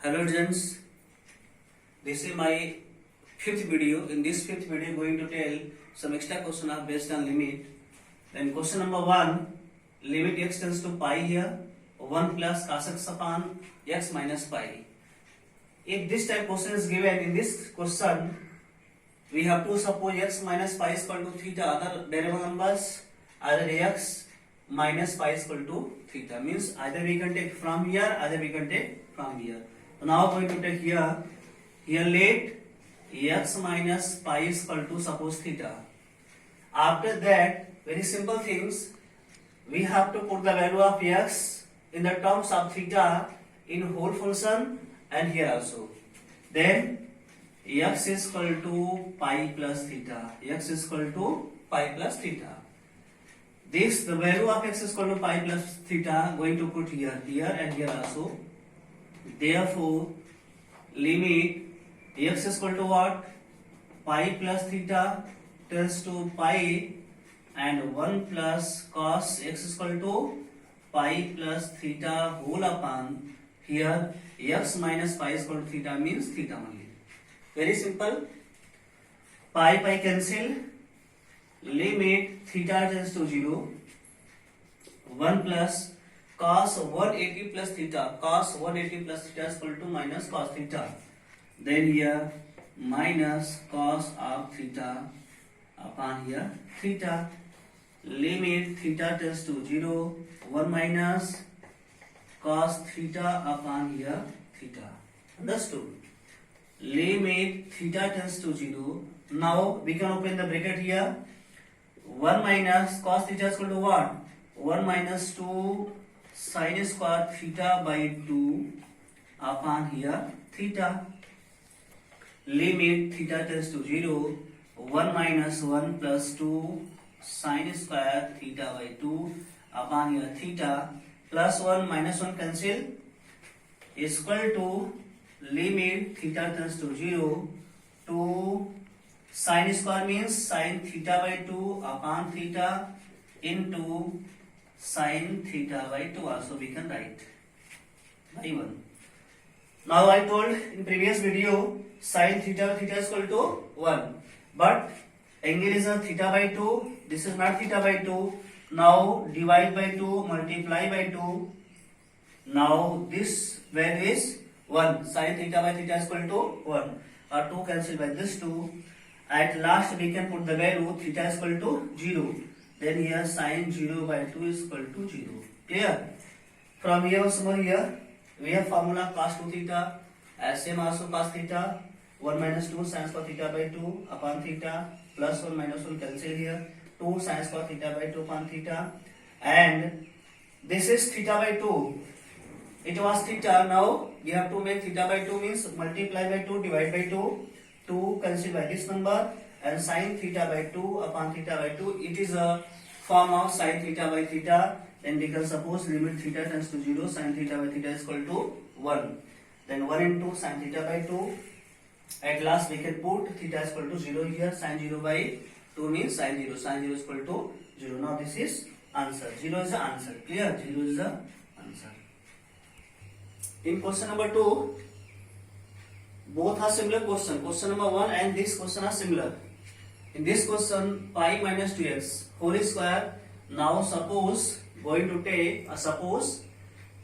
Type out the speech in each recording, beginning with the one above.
Hello students, this is my fifth video. In this fifth video, I am going to tell some extra question are based on limit. Then question number 1, limit x tends to pi here, 1 plus cos x upon x minus pi. If this type question is given, in this question, we have to suppose x minus pi is equal to theta, other variable numbers, either x minus pi is equal to theta. Means either we can take from here, either we can take from here. So now going to take here let x minus pi is equal to suppose theta. After that, very simple things, we have to put the value of x in the terms of theta in whole function and here also. Then x is equal to pi plus theta. X is equal to pi plus theta. This, the value of x is equal to pi plus theta, going to put here and here also. Therefore, limit x is equal to what? Pi plus theta tends to pi and 1 plus cos x is equal to pi plus theta whole upon here x minus pi is equal to theta means theta only. Very simple. Pi cancel. Limit theta tends to 0. 1 plus cos 180 plus theta. Cos 180 plus theta is equal to minus cos theta. Then here minus cos of theta upon here theta. Limit theta tends to 0. 1 minus cos theta upon here theta. Understood? Limit theta tends to 0. Now we can open the bracket here. 1 minus cos theta is equal to what? 1 minus 2 sin square theta by 2 upon here theta. Limit theta tends to 0. 1 minus 1 plus 2 sin square theta by 2 upon here theta plus 1 minus 1 cancel is equal to limit theta tends to 0 to sin square means sin theta by 2 upon theta into sin theta by 2 also we can write by 1. Now I told in previous video sin theta is equal to 1, but angle is a theta by 2, this is not theta by 2. Now divide by 2, multiply by 2. Now this value is 1, sin theta by theta is equal to 1, or 2 cancel by this 2. At last we can put the value theta is equal to 0. Then here sin 0 by 2 is equal to 0. Clear? From here also here we have formula cos 2 theta, as same also cos theta, 1 minus 2 sin square theta by 2 upon theta, plus 1 minus 1 cancel here, 2 sin square theta by 2 upon theta, and this is theta by 2. It was theta, now we have to make theta by 2 means multiply by 2, divide by 2, 2 cancel by this number, and sin theta by 2 upon theta by 2. It is a form of sin theta by theta. Then we can suppose limit theta tends to 0, sin theta by theta is equal to 1. Then 1 into sin theta by 2. At last we can put theta is equal to 0 here. Sin 0 by 2 means sin 0. Sin 0 is equal to 0. Now this is answer. 0 is the answer. Clear? 0 is the answer. In question number 2, both are similar question. Question number 1 and this question are similar. In this question, pi minus 2x whole square. Now suppose going to take suppose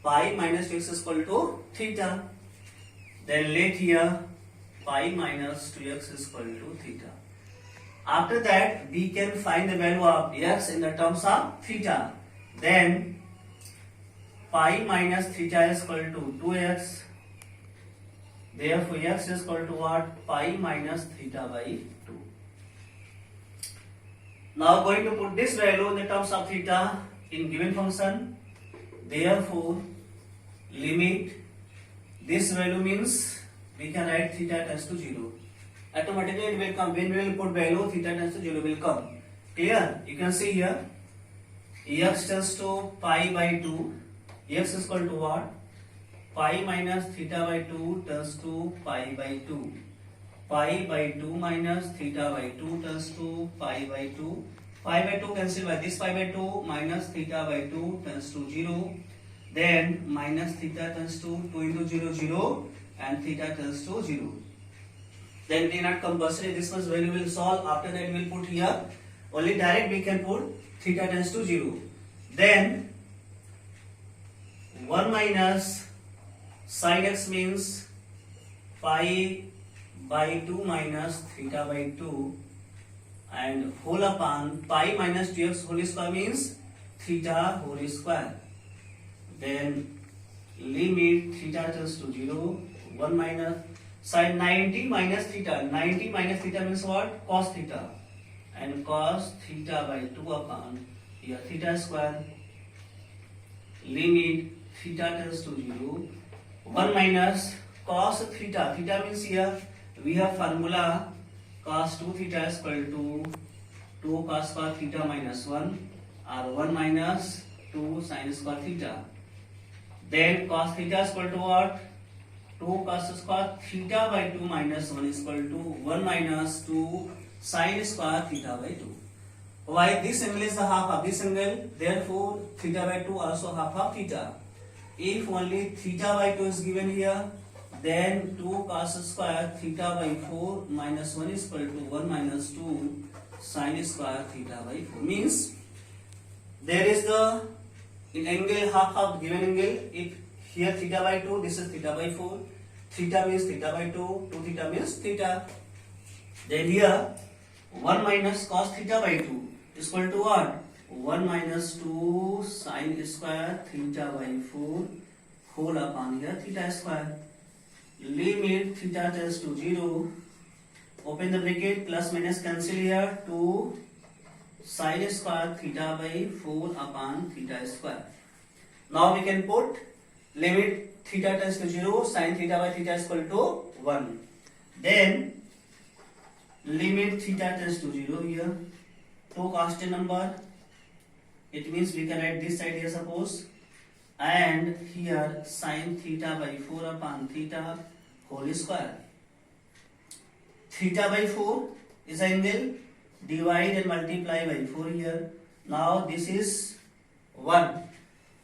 pi minus 2x is equal to theta. Then let here pi minus 2x is equal to theta. After that we can find the value of x in the terms of theta. Then pi minus theta is equal to 2x. Therefore x is equal to what? Pi minus theta by 2. Now going to put this value in the terms of theta in given function. Therefore limit this value means we can write theta tends to 0. Automatically it will come. When we will put value theta tends to 0 will come. Clear? You can see here x tends to pi by 2. X is equal to what? Pi minus theta by 2 tends to pi by 2. Pi by 2 minus theta by 2 tends to pi by 2. Pi by 2 cancel by this pi by 2 minus theta by 2 tends to 0. Then minus theta tends to 2 into 0, 0. and theta tends to 0. Then it is not compulsory. This much value will solve. After that we will put here. Only direct we can put theta tends to 0. Then 1 minus sin x means pi by 2 minus theta by 2 and whole upon pi minus 2x whole square means theta whole square. Then limit theta tends to 0. 1 minus sin 90 minus theta. 90 minus theta means what? Cos theta. And cos theta by 2 upon here theta square. Limit theta tends to 0. 1 minus cos theta. Theta means here we have formula cos 2 theta is equal to 2 cos square theta minus 1 or 1 minus 2 sin square theta. Then cos theta is equal to what? 2 cos square theta by 2 minus 1 is equal to 1 minus 2 sin square theta by 2. Why this angle is the half of this angle? Therefore theta by 2 also half of theta. If only theta by 2 is given here, then 2 cos square theta by 4 minus 1 is equal to 1 minus 2 sin square theta by 4. Means there is the in angle half of given angle. If here theta by 2, this is theta by 4. Theta means theta by 2, 2 theta means theta. Then here 1 minus cos theta by 2 is equal to what? 1 minus 2 sin square theta by 4 whole upon here theta square. Limit theta tends to 0. Open the bracket, plus minus cancel here. 2 sin square theta by 4 upon theta square. Now we can put limit theta tends to 0, sin theta by theta is equal to 1. Then limit theta tends to 0 here. 2 constant number. It means we can write this side here suppose. And here sin theta by 4 upon theta whole square. Theta by 4 is angle. Divide and multiply by 4 here. Now this is 1.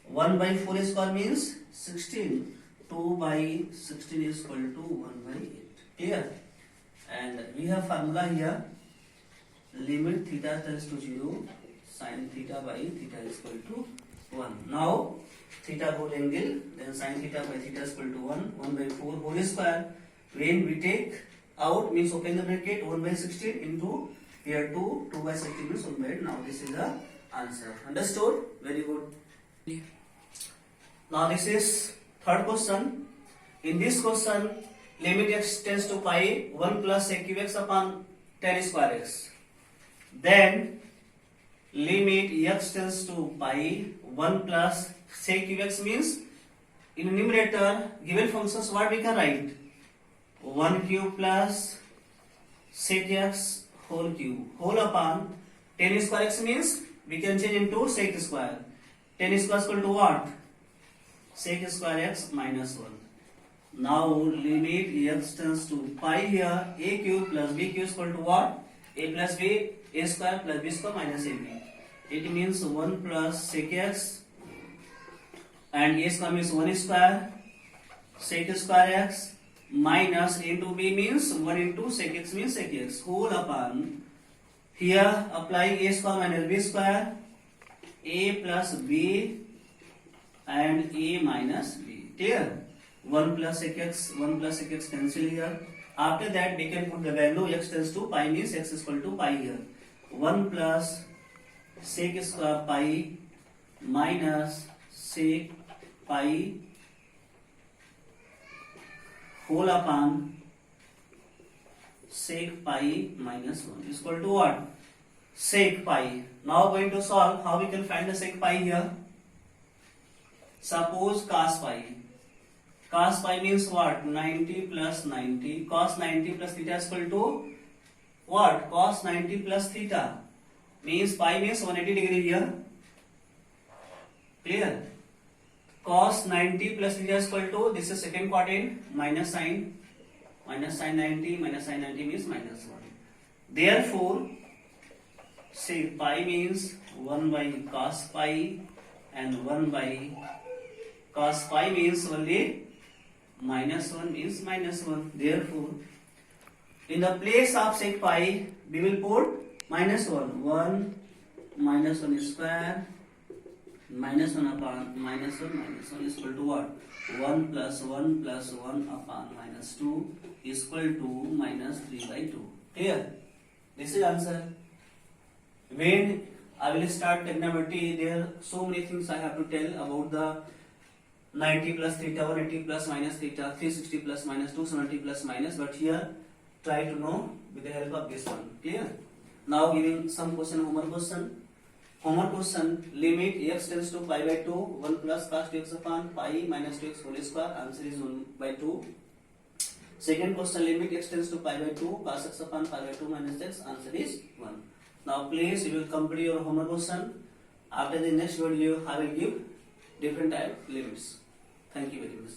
1 by 4 square means 16. 2 by 16 is equal to 1 by 8. Clear? And we have formula here. Limit theta tends to 0. Sin theta by theta is equal to 1. Now theta whole angle. Then sin theta by theta is equal to 1. 1 by 4 whole square. When we take out means open the bracket 1 by 16 into here 2. 2 by 16 means 1 by 8. Now this is the answer. Understood? Very good. Yeah. Now this is third question. In this question, limit x tends to pi 1 plus sec x upon tan square x. Then limit x tends to pi 1 plus sec x means in numerator given functions what we can write? 1 cube plus sec x whole cube whole upon tan square x means we can change into sec square. Tan square is equal to what? Sec square x minus 1. Now limit x tends to pi here a cube plus b cube is equal to what? A plus b, a square plus b square minus ab. It means 1 plus sec x and a square means 1 square sec square x minus a into b means 1 into sec x means sec x whole upon here applying a square minus b square a plus b and a minus b. Clear? 1 plus sec x cancel here. After that we can put the value x tends to pi means x is equal to pi here. 1 plus sec square pi minus sec pi whole upon sec pi minus 1 is equal to what? Sec pi. Now going to solve how we can find the sec pi here. Suppose cos pi. Cos pi means what? 90 plus 90. Cos 90 plus theta is equal to what? Cos 90 plus theta. Means pi means 180 degree here. Clear? Cos 90 plus theta is equal to, this is second quadrant, minus sin 90 means minus 1. Therefore, say pi means 1 by cos pi and 1 by cos pi means only minus 1 means minus 1. Therefore, in the place of sec pi, we will put minus 1. 1 minus 1 square minus 1 upon minus 1 is equal to what? 1 plus 1 plus 1 upon minus 2 is equal to minus 3 by 2. Clear? This is answer. When I will start trigonometry, there are so many things I have to tell about the 90 plus theta, 180 plus minus theta, 360 plus minus, 270 plus minus, but here try to know with the help of this one. Clear? Now giving some question, homework question. Homework question, limit x tends to pi by 2, 1 plus cos 2x upon pi minus 2x whole square, answer is 1 by 2. Second question, limit x tends to pi by 2, cos x upon pi by 2 minus x, answer is 1. Now please, you will complete your homework question. After the next video, I will give different type limits. Thank you very much.